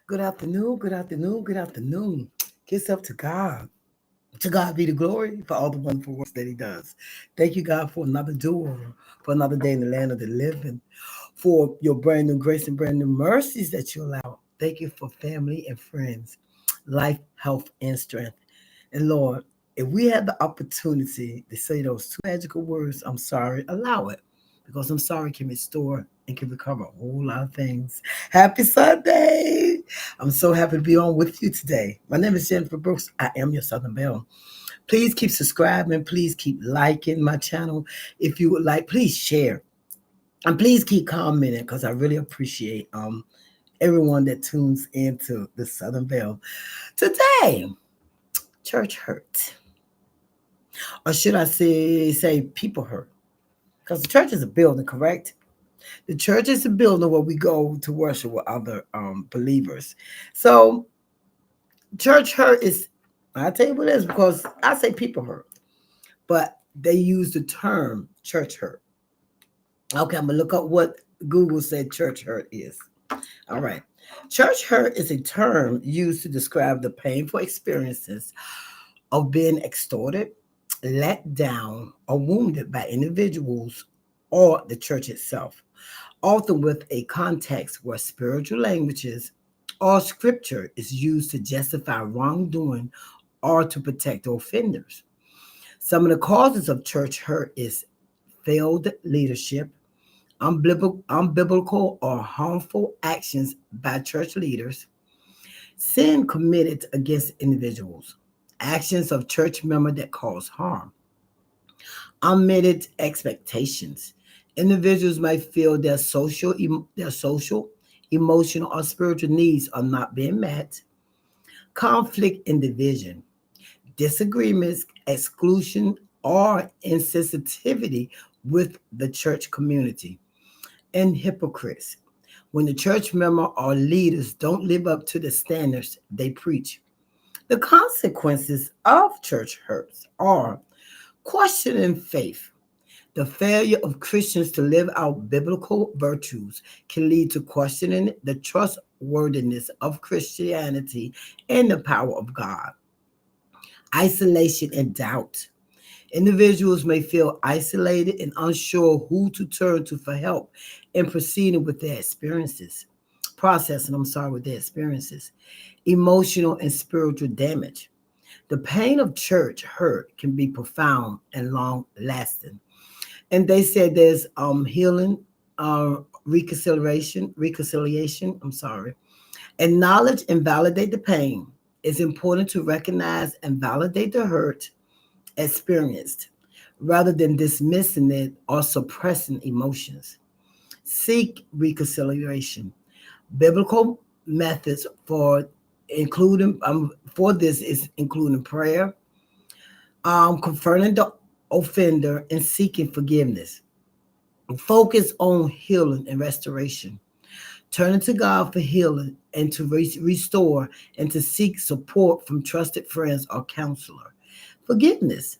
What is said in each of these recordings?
Good afternoon, good afternoon, good afternoon. Kiss up to God. To God be the glory for all the wonderful works that He does. Thank you, God, for another do-over, for another day in the land of the living, for your brand new grace and brand new mercies that you allow. Thank you for family and friends, life, health, and strength. And Lord, if we had the opportunity to say those two magical words, I'm sorry, allow it. Because I'm sorry can restore and can recover a whole lot of things. Happy Sunday! I'm so happy to be on with you today. My name is Jennifer Brooks. I am your Southern Belle. Please keep subscribing. Please keep liking my channel. If you would like, please share. And please keep commenting because I really appreciate everyone that tunes into the Southern Belle. Today, church hurt. Or should I say people hurt? Because the church is a building, correct? The church is a building where we go to worship with other believers. So church hurt is, I'll tell you what it is because I say people hurt, but they use the term church hurt. Okay, I'm gonna look up what Google said church hurt is. All right. Church hurt is a term used to describe the painful experiences of being extorted, let down, or wounded by individuals or the church itself, often with a context where spiritual languages or scripture is used to justify wrongdoing or to protect offenders. Some of the causes of church hurt is failed leadership, unbiblical or harmful actions by church leaders, sin committed against individuals, actions of church members that cause harm, unmet expectations. Individuals might feel their social, emotional, or spiritual needs are not being met. Conflict and division, disagreements, exclusion, or insensitivity with the church community. And hypocrites, when the church member or leaders don't live up to the standards they preach. The consequences of church hurts are questioning faith. The failure of Christians to live out biblical virtues can lead to questioning the trustworthiness of Christianity and the power of God. Isolation and doubt. Individuals may feel isolated and unsure who to turn to for help in proceeding with their experiences. With their experiences. Emotional and spiritual damage. The pain of church hurt can be profound and long lasting. And they said there's healing, reconciliation. Acknowledge and validate the pain. It's important to recognize and validate the hurt experienced rather than dismissing it or suppressing emotions. Seek reconciliation. Biblical methods for this is including prayer, confronting the offender, and seeking forgiveness. Focus on healing and restoration. Turning to God for healing and to restore and to seek support from trusted friends or counselor. Forgiveness.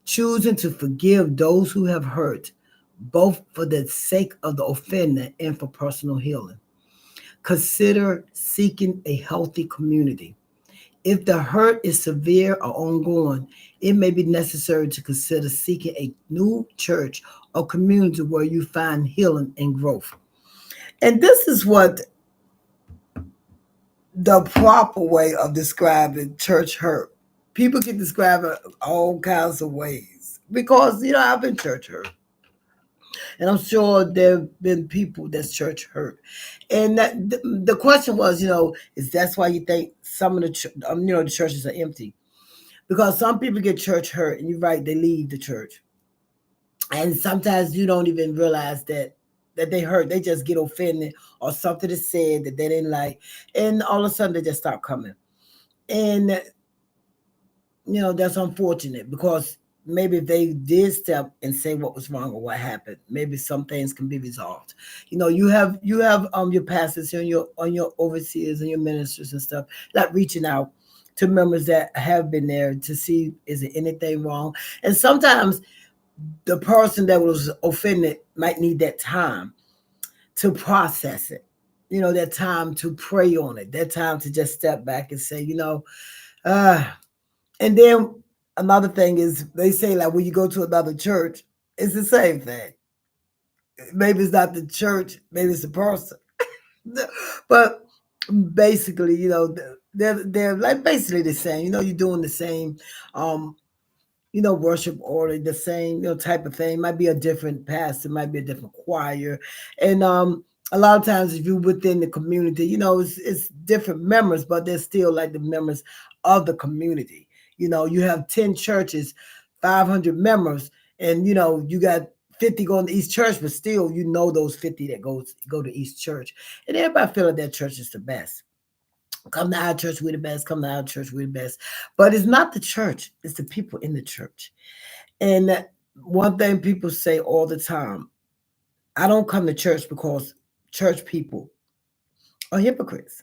Choosing to forgive those who have hurt, both for the sake of the offender and for personal healing. Consider seeking a healthy community. If the hurt is severe or ongoing, it may be necessary to consider seeking a new church or community where you find healing and growth. And this is what the proper way of describing church hurt. People can describe it all kinds of ways because, I've been church hurt. And I'm sure there have been people that's church hurt. And the question was, is that's why you think some of the churches are empty? Because some people get church hurt, and you're right, they leave the church, and sometimes you don't even realize that they hurt. They just get offended or something is said that they didn't like, and all of a sudden they just stop coming. And that's unfortunate because maybe if they did step and say what was wrong or what happened, maybe some things can be resolved. You have your pastors and your overseers and your ministers and stuff, like reaching out to members that have been there to see is there anything wrong. And sometimes the person that was offended might need that time to process it. that time to pray on it, that time to just step back and say, uh, and then another thing is they say like when you go to another church, it's the same thing. Maybe it's not the church, maybe it's the person. But basically, they're like basically the same. You're doing the same, um, worship order, the same, type of thing. Might be a different pastor, might be a different choir, and a lot of times if you're within the community, it's different members, but they're still like the members of the community. You have 10 churches, 500 members, and you got 50 going to each church, but still those 50 that go to each church, and everybody feel like that church is the best. Come to our church, we're the best. Come to our church, we're the best. But it's not the church, it's the people in the church. And one thing people say all the time, I don't come to church because church people are hypocrites.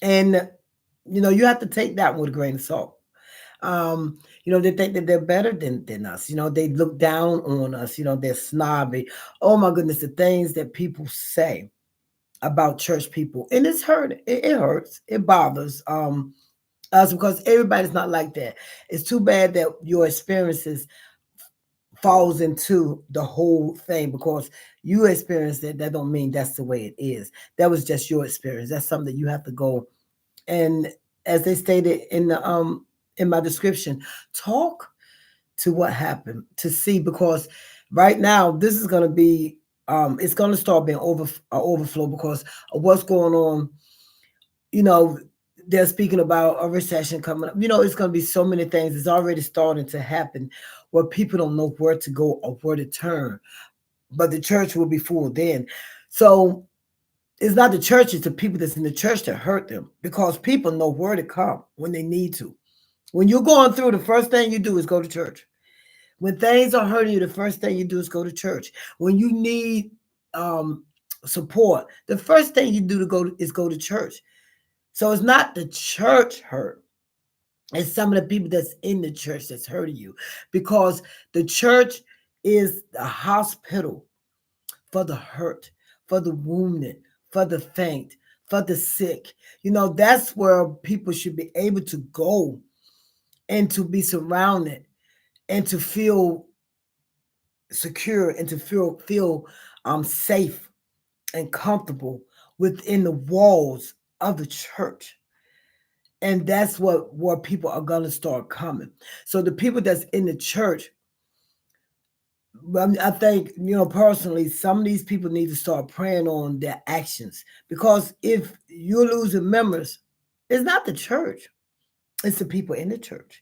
And you have to take that with a grain of salt. They think that they're better than us. They look down on us, they're snobby. Oh my goodness, the things that people say about church people. And it's hurt. It hurts. It bothers us because everybody's not like that. It's too bad that your experiences falls into the whole thing because you experienced it. That don't mean that's the way it is. That was just your experience. That's something that you have to go and, as they stated in my description, talk to what happened to see, because right now this is going to be it's going to start being overflow because of what's going on. you know they're speaking about a recession coming up. It's going to be so many things. It's already starting to happen where people don't know where to go or where to turn, but the church will be full then. So it's not the church, it's the people that's in the church that hurt them, because people know where to come when they need to. When you're going through, the first thing you do is go to church. When things are hurting you, the first thing you do is go to church. When you need support, the first thing you do is go to church. So it's not the church hurt. It's some of the people that's in the church that's hurting you, because the church is the hospital for the hurt, for the wounded, for the faint, for the sick. That's where people should be able to go and to be surrounded and to feel secure and to feel safe and comfortable within the walls of the church. And that's where people are going to start coming. So the people that's in the church, I think, personally, some of these people need to start praying on their actions, because if you're losing members, it's not the church, it's the people in the church.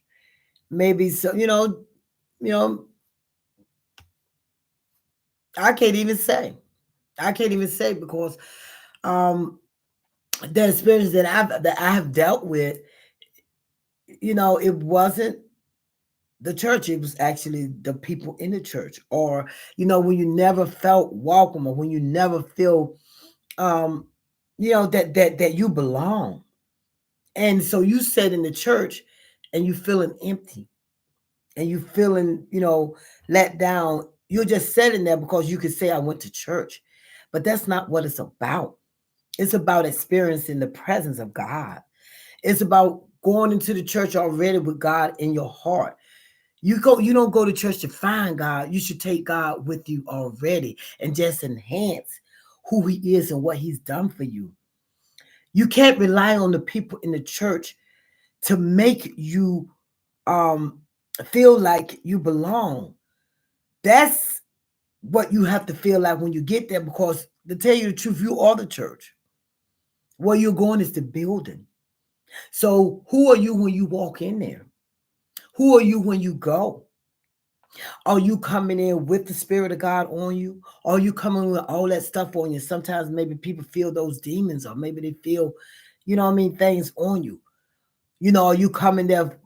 Maybe so, you know, I can't even say. I can't even say because um the experience that I have dealt with, it wasn't the church, it was actually the people in the church. Or when you never felt welcome, or when you never feel um that you belong. And so you sit in the church and you feeling empty, and you feeling let down. You're just sitting there because you could say I went to church, but that's not what it's about. It's about experiencing the presence of God. It's about going into the church already with God in your heart. You don't go to church to find God. You should take God with you already and just enhance who he is and what he's done for you. You can't rely on the people in the church to make you um feel like you belong. That's what you have to feel like when you get there, because to tell you the truth, you are the church. Where you're going is the building. So who are you when you walk in there? Who are you when you go? Are you coming in with the Spirit of God on you? Are you coming with all that stuff on you? Sometimes maybe people feel those demons, or maybe they feel, things on you. Are you coming there,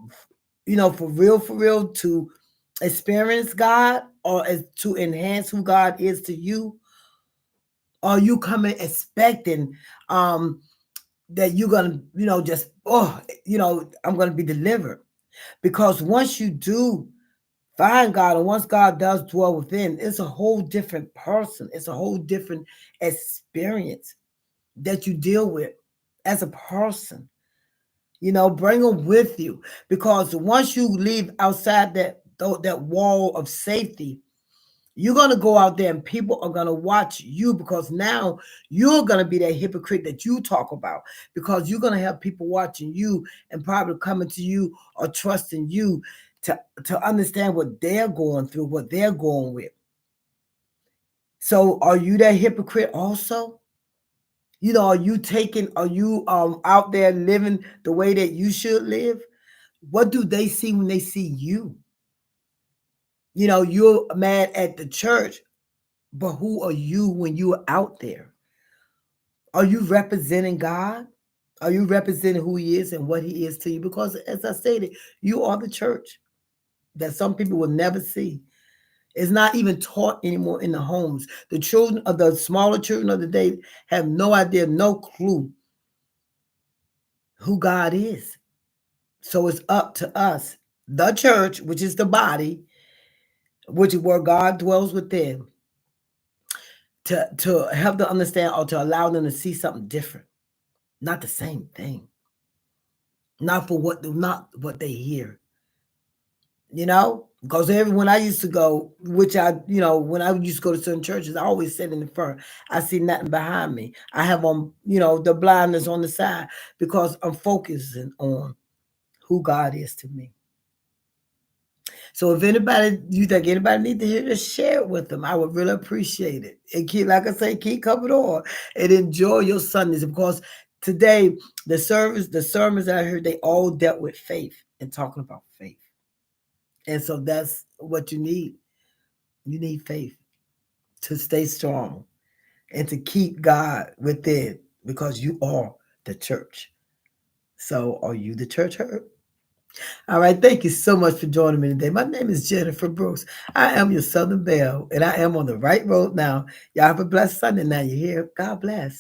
for real to experience God, or as to enhance who God is to you? Are you coming expecting that you're gonna, just I'm gonna be delivered? Because once you do find God, and once God does dwell within, it's a whole different person. It's a whole different experience. that you deal with as a person. Bring them with you, because once you leave outside that wall of safety, you're going to go out there and people are going to watch you, because now you're going to be that hypocrite that you talk about, because you're going to have people watching you and probably coming to you or trusting you to understand what they're going through, what they're going with. So are you that hypocrite also? Are you out there living the way that you should live? What do they see when they see you? You're mad at the church, but who are you when you're out there? Are you representing God? Are you representing who he is and what he is to you? Because as I stated, you are the church that some people will never see. It's not even taught anymore in the homes. The children of the smaller children of the day have no idea, no clue who God is. So it's up to us, the church, which is the body, which is where God dwells within, to help them understand or to allow them to see something different, not the same thing, not what they hear. Because when I used to go, which when I used to go to certain churches, I always said in the front, I see nothing behind me. I have on, the blindness on the side, because I'm focusing on who God is to me. So if you think anybody need to hear this, share it with them. I would really appreciate it. And like I say, keep coming on and enjoy your Sundays, because today the sermons that I heard, they all dealt with faith and talking about faith. And so that's what you need. You need faith to stay strong and to keep God within, because you are the church. So are you the church hurt? All right. Thank you so much for joining me today. My name is Jennifer Brooks. I am your Southern Belle, and I am on the right road now. Y'all have a blessed Sunday now. You hear? God bless.